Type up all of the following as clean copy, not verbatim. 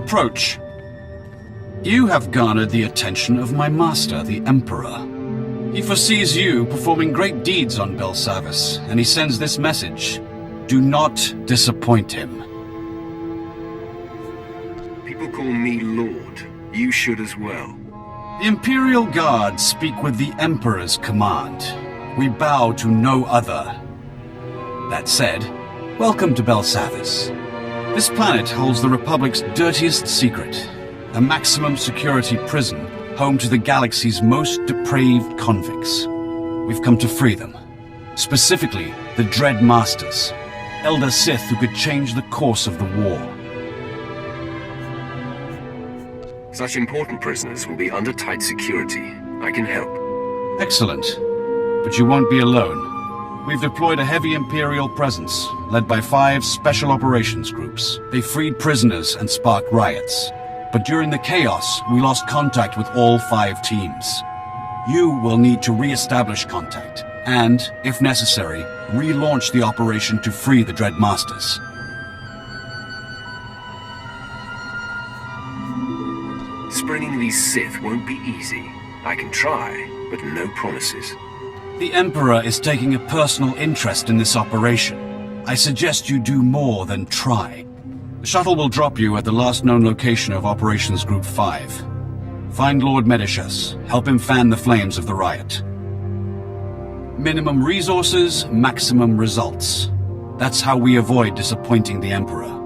Approach. You have garnered the attention of my master, the Emperor. He foresees you performing great deeds on Belsavis, and he sends this message. Do not disappoint him. People call me Lord. You should as well. The Imperial Guards speak with the Emperor's command. We bow to no other. That said, welcome to Belsavis. This planet holds the Republic's dirtiest secret, a maximum security prison home to the galaxy's most depraved convicts. We've come to free them. Specifically, the Dread Masters, Elder Sith who could change the course of the war. Such important prisoners will be under tight security. I can help. Excellent. But you won't be alone. We've deployed a heavy Imperial presence, led by 5 special operations groups. They freed prisoners and sparked riots. But during the chaos, we lost contact with all 5 teams. You will need to re-establish contact, and, if necessary, relaunch the operation to free the Dread Masters. Springing these Sith won't be easy. I can try, but no promises. The Emperor is taking a personal interest in this operation. I suggest you do more than try. The shuttle will drop you at the last known location of Operations Group 5. Find Lord Medicius. Help him fan the flames of the riot. Minimum resources, maximum results. That's how we avoid disappointing the Emperor.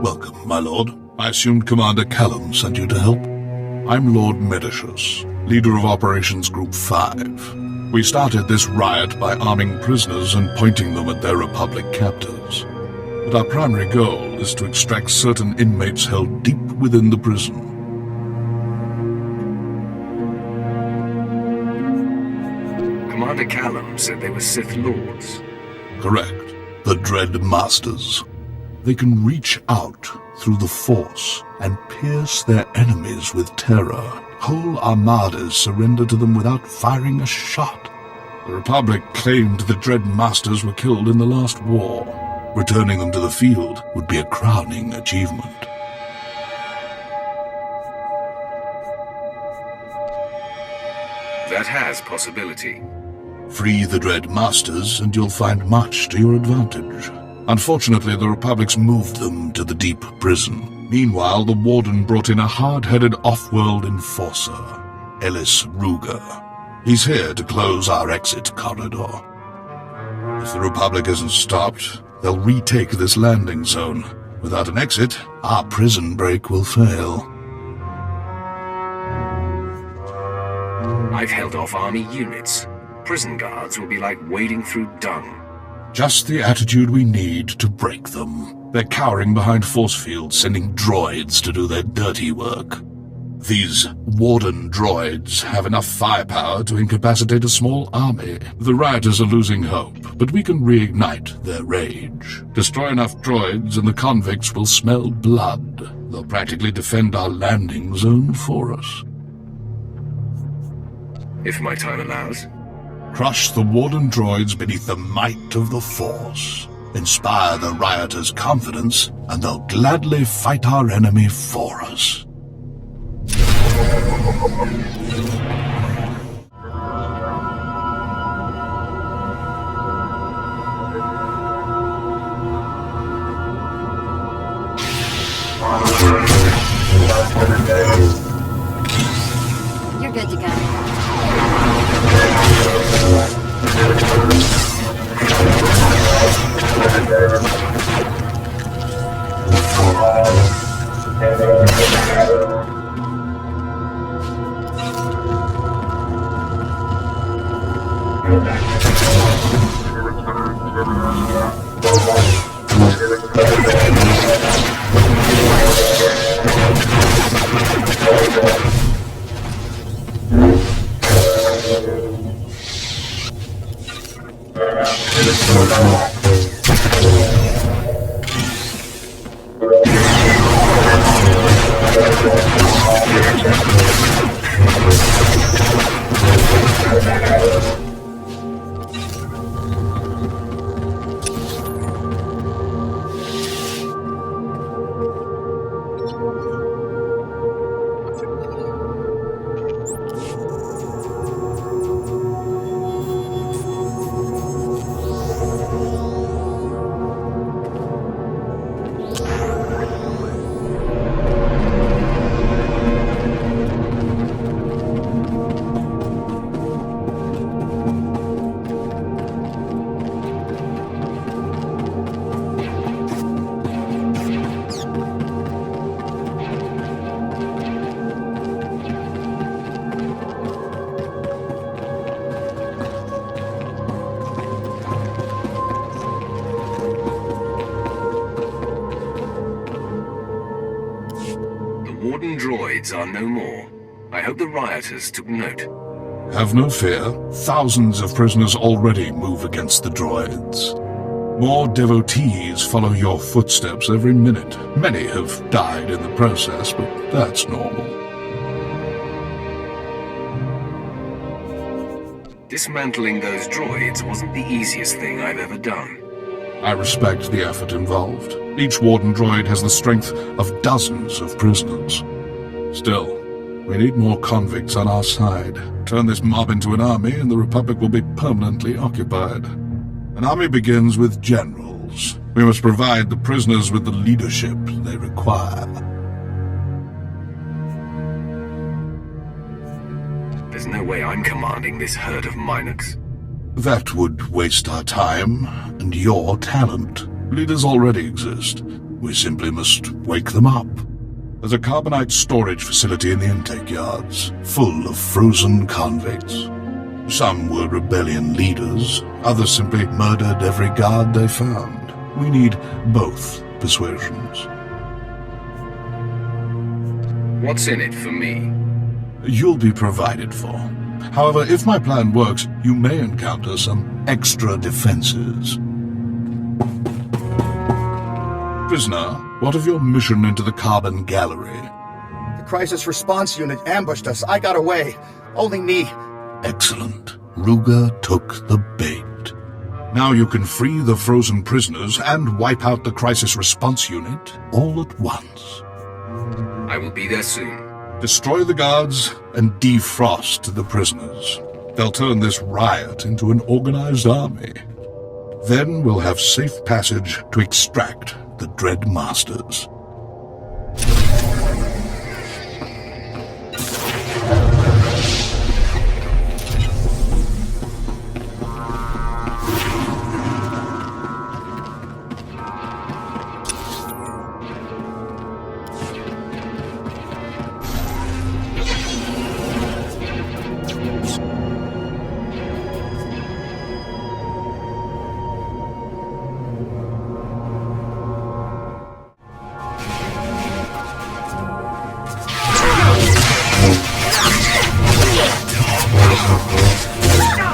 Welcome, my lord. I assumed Commander Callum sent you to help. I'm Lord Medicius, leader of Operations Group 5. We started this riot by arming prisoners and pointing them at their Republic captors. But our primary goal is to extract certain inmates held deep within the prison. Commander Callum said they were Sith Lords. Correct. The Dread Masters. They can reach out through the Force and pierce their enemies with terror. Whole armadas surrender to them without firing a shot. The Republic claimed the Dread Masters were killed in the last war. Returning them to the field would be a crowning achievement. That has possibility. Free the Dread Masters and you'll find much to your advantage. Unfortunately, the Republic's moved them to the deep prison. Meanwhile, the Warden brought in a hard-headed off-world enforcer, Marshal Ruger. He's here to close our exit corridor. If the Republic isn't stopped, they'll retake this landing zone. Without an exit, our prison break will fail. I've held off army units. Prison guards will be like wading through dung. Just the attitude we need to break them. They're cowering behind force fields, sending droids to do their dirty work. These Warden droids have enough firepower to incapacitate a small army. The rioters are losing hope, but we can reignite their rage. Destroy enough droids and the convicts will smell blood. They'll practically defend our landing zone for us. If my time allows. Crush the Warden droids beneath the might of the Force. Inspire the rioters' confidence, and they'll gladly fight our enemy for us. You're good to go. Warden droids are no more. I hope the rioters took note. Have no fear. Thousands of prisoners already move against the droids. More devotees follow your footsteps every minute. Many have died in the process, but that's normal. Dismantling those droids wasn't the easiest thing I've ever done. I respect the effort involved. Each warden droid has the strength of dozens of prisoners. Still, we need more convicts on our side. Turn this mob into an army and the Republic will be permanently occupied. An army begins with generals. We must provide the prisoners with the leadership they require. There's no way I'm commanding this herd of Minocs. That would waste our time and your talent. Leaders already exist. We simply must wake them up. There's a carbonite storage facility in the intake yards, full of frozen convicts. Some were rebellion leaders, others simply murdered every guard they found. We need both persuasions. What's in it for me? You'll be provided for. However, if my plan works, you may encounter some extra defenses. Prisoner, what of your mission into the Carbon Gallery? The crisis response unit ambushed us. I got away. Only me. Excellent. Ruger took the bait. Now you can free the frozen prisoners and wipe out the crisis response unit all at once. I will be there soon. Destroy the guards and defrost the prisoners. They'll turn this riot into an organized army. Then we'll have safe passage to extract the Dread Masters.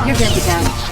You're good to go.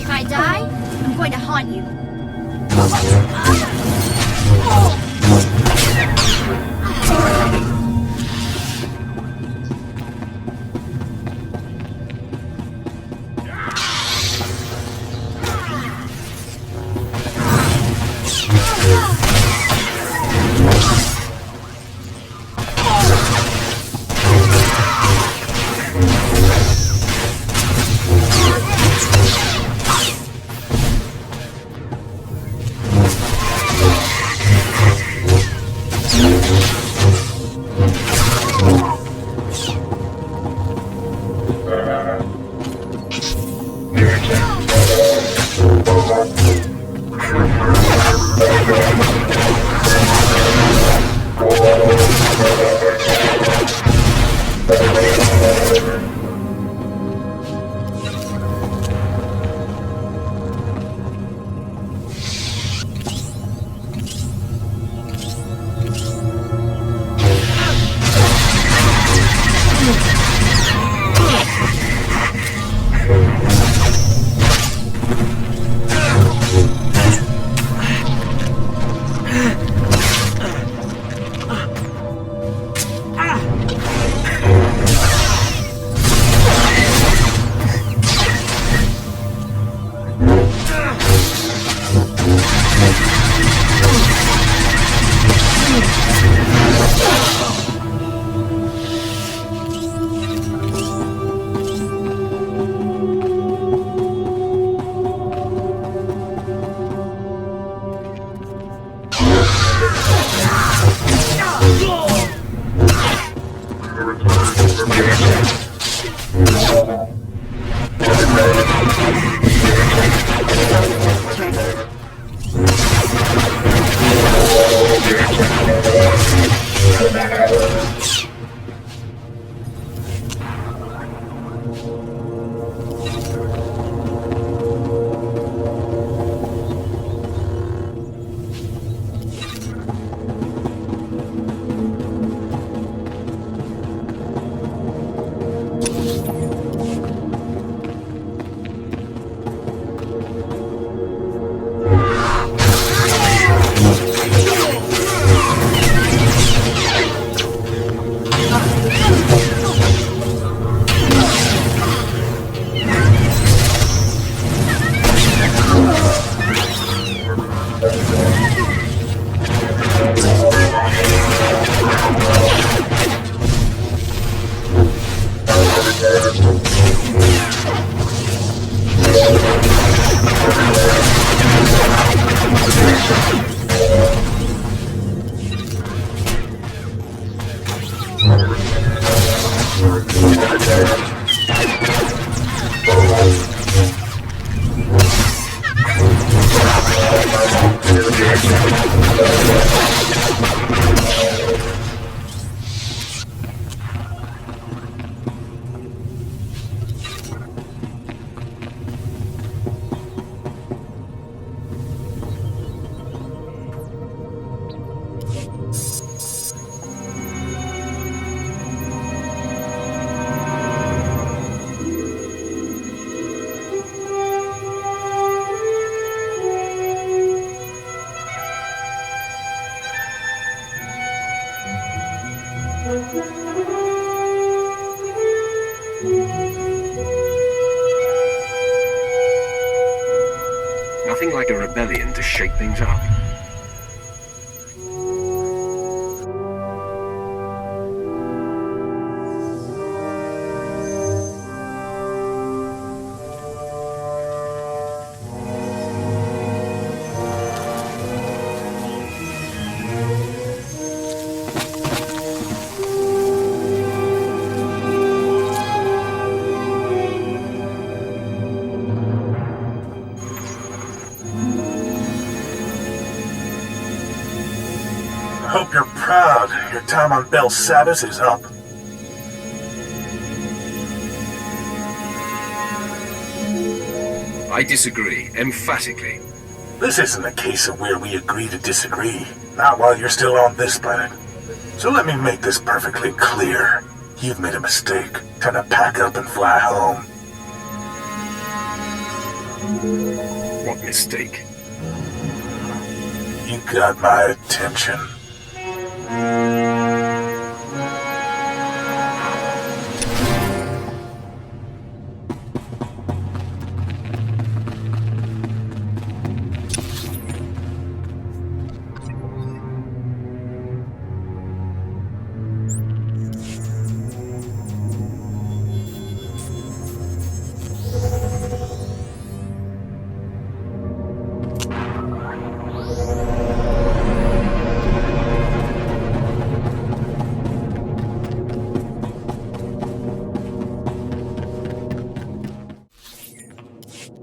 If I die, I'm going to haunt you. Nothing like a rebellion to shake things up. I hope you're proud. Your time on Belsavis is up. I disagree, emphatically. This isn't a case of where we agree to disagree. Not while you're still on this planet. So let me make this perfectly clear. You've made a mistake. Time to pack up and fly home. What mistake? You got my attention.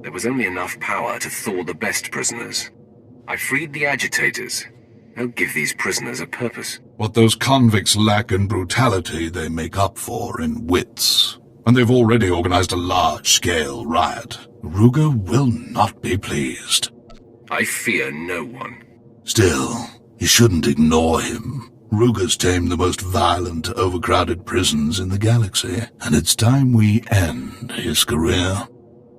There was only enough power to thaw the best prisoners. I freed the agitators. I'll give these prisoners a purpose. What those convicts lack in brutality, they make up for in wits. And they've already organized a large-scale riot. Ruger will not be pleased. I fear no one. Still, you shouldn't ignore him. Ruger's tamed the most violent, overcrowded prisons in the galaxy, and it's time we end his career.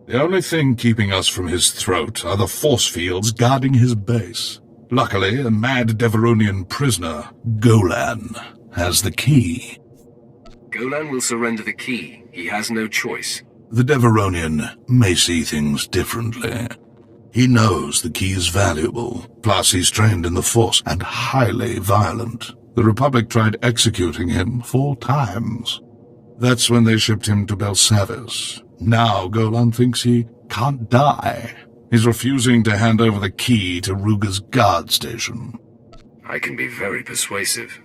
The only thing keeping us from his throat are the force fields guarding his base. Luckily, a mad Deveronian prisoner, Golan, has the key. Golan will surrender the key. He has no choice. The Deveronian may see things differently. He knows the key is valuable, plus he's trained in the Force and highly violent. The Republic tried executing him 4 times. That's when they shipped him to Belsavis. Now Golan thinks he can't die. He's refusing to hand over the key to Ruger's guard station. I can be very persuasive.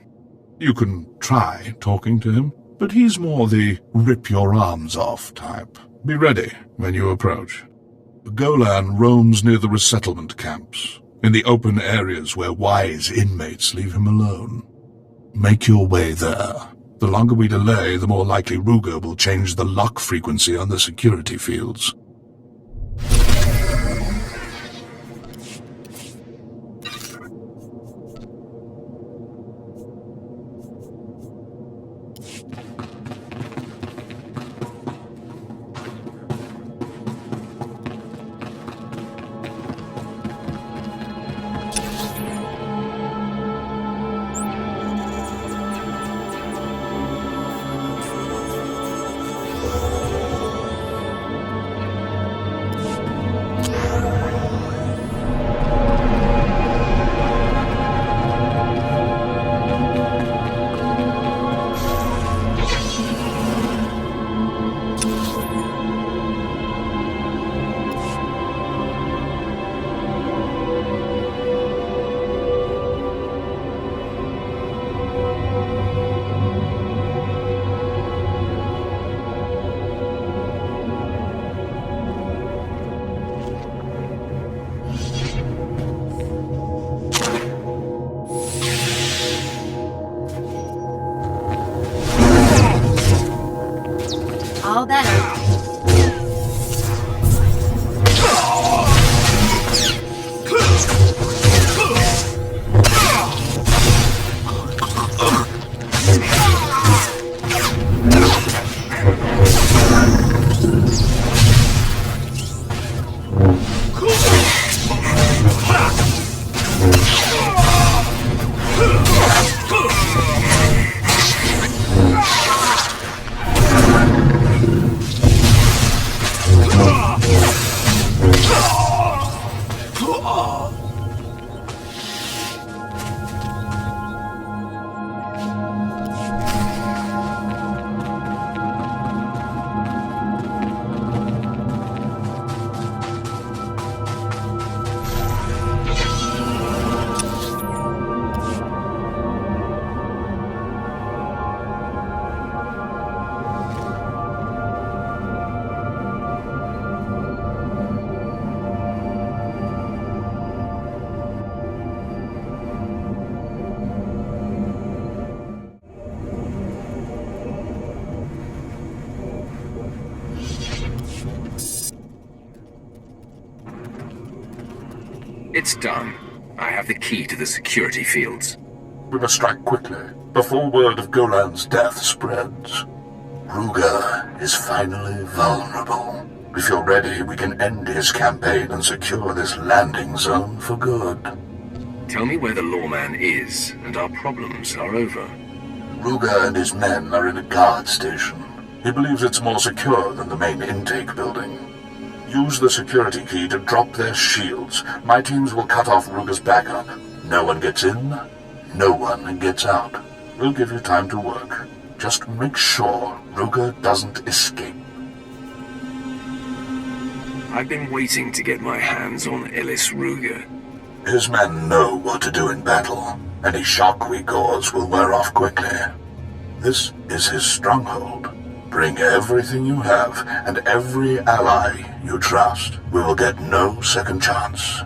You can try talking to him, but he's more the rip-your-arms-off type. Be ready when you approach. Golan roams near the resettlement camps, in the open areas where wise inmates leave him alone. Make your way there. The longer we delay, the more likely Ruger will change the lock frequency on the security fields. All better. It's done. I have the key to the security fields. we must strike quickly, before word of Golan's death spreads. Ruger is finally vulnerable. If you're ready, we can end his campaign and secure this landing zone for good. Tell me where the lawman is, and our problems are over. Ruger and his men are in a guard station. He believes it's more secure than the main intake building. Use the security key to drop their shields. My teams will cut off Ruger's backup. No one gets in, no one gets out. We'll give you time to work. Just make sure Ruger doesn't escape. I've been waiting to get my hands on Ellis Ruger. His men know what to do in battle. Any shock we cause will wear off quickly. This is his stronghold. Bring everything you have, and every ally you trust. We will get no second chance.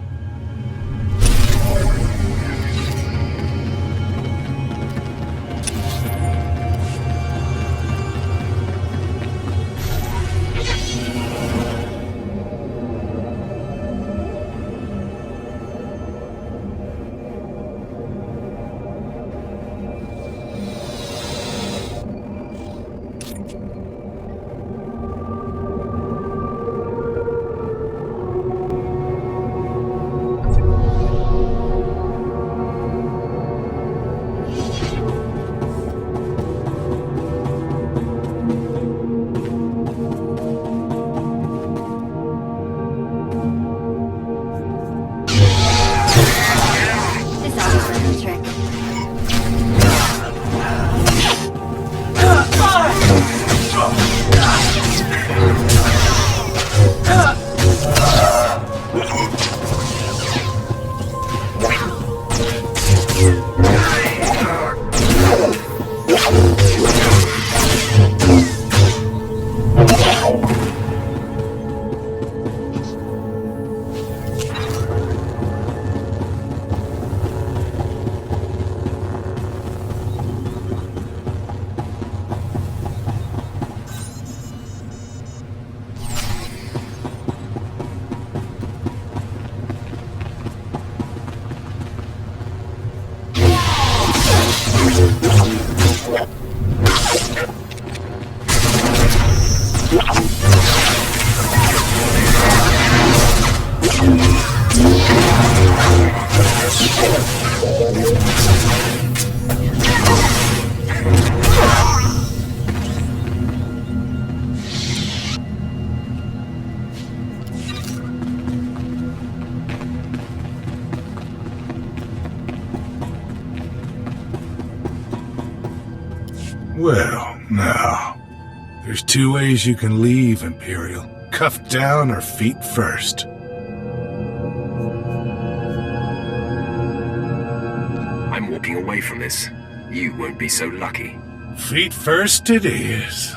Well, now, there's two ways you can leave, Imperial. Cuffed down or feet first. I'm walking away from this. You won't be so lucky. Feet first it is.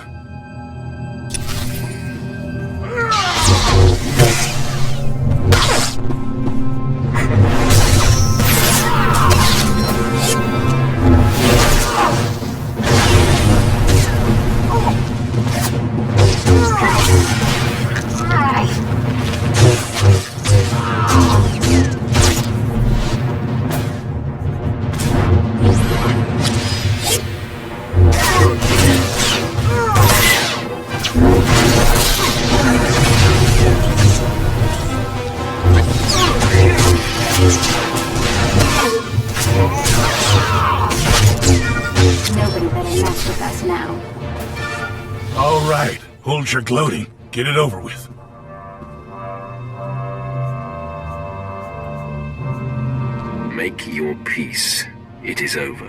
Hold your gloating. Get it over with. Make your peace. It is over.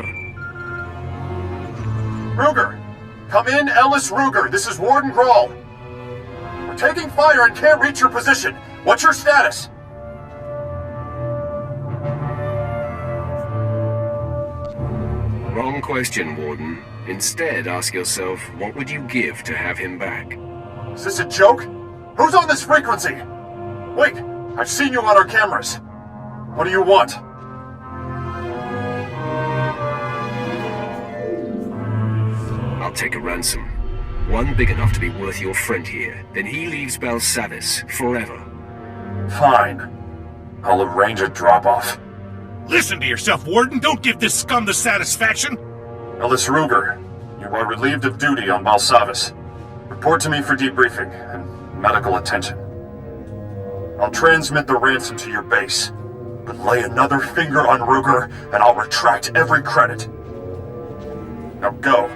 Ruger! Come in, Ellis Ruger. This is Warden Grawl. We're taking fire and can't reach your position. What's your status? Wrong question, Warden. Instead, ask yourself, what would you give to have him back? Is this a joke? Who's on this frequency? Wait, I've seen you on our cameras. What do you want? I'll take a ransom. One big enough to be worth your friend here. Then he leaves Belsavis forever. Fine. I'll arrange a drop-off. Listen to yourself, Warden. Don't give this scum the satisfaction. Ellis Ruger, you are relieved of duty on Belsavis. Report to me for debriefing and medical attention. I'll transmit the ransom to your base, but lay another finger on Ruger and I'll retract every credit. Now go.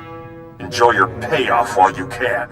Enjoy your payoff while you can.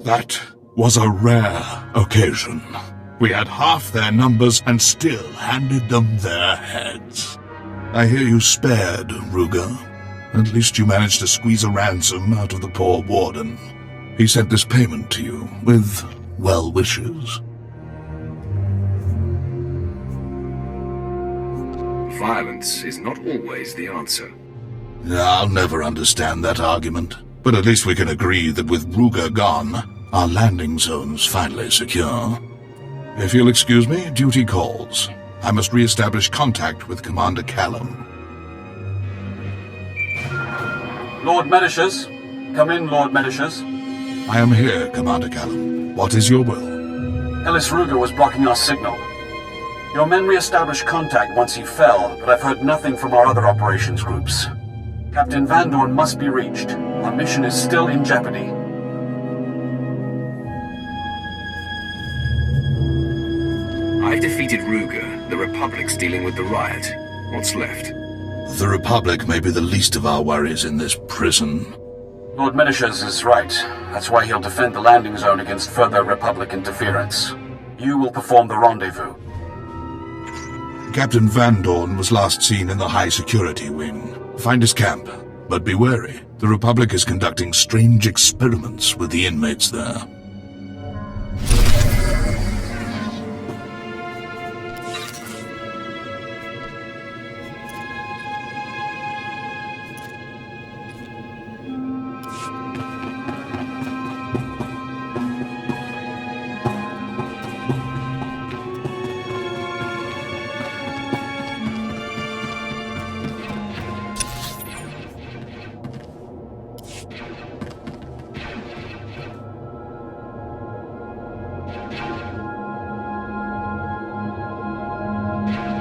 That was a rare occasion. We had half their numbers and still handed them their heads. I hear you spared, Ruger. At least you managed to squeeze a ransom out of the poor warden. He sent this payment to you with well wishes. Violence is not always the answer. I'll never understand that argument. But at least we can agree that with Ruger gone, our landing zone's finally secure. If you'll excuse me, duty calls. I must re-establish contact with Commander Callum. Lord Medicius. Come in, Lord Medicius. I am here, Commander Callum. What is your will? Ellis Ruger was blocking our signal. Your men re-established contact once he fell, but I've heard nothing from our other operations groups. Captain Van Dorn must be reached. Our mission is still in jeopardy. I defeated Ruger. The Republic's dealing with the riot. What's left? The Republic may be the least of our worries in this prison. Lord Medicius is right. That's why he'll defend the landing zone against further Republic interference. You will perform the rendezvous. Captain Van Dorn was last seen in the high security wing. Find his camp, but be wary. The Republic is conducting strange experiments with the inmates there.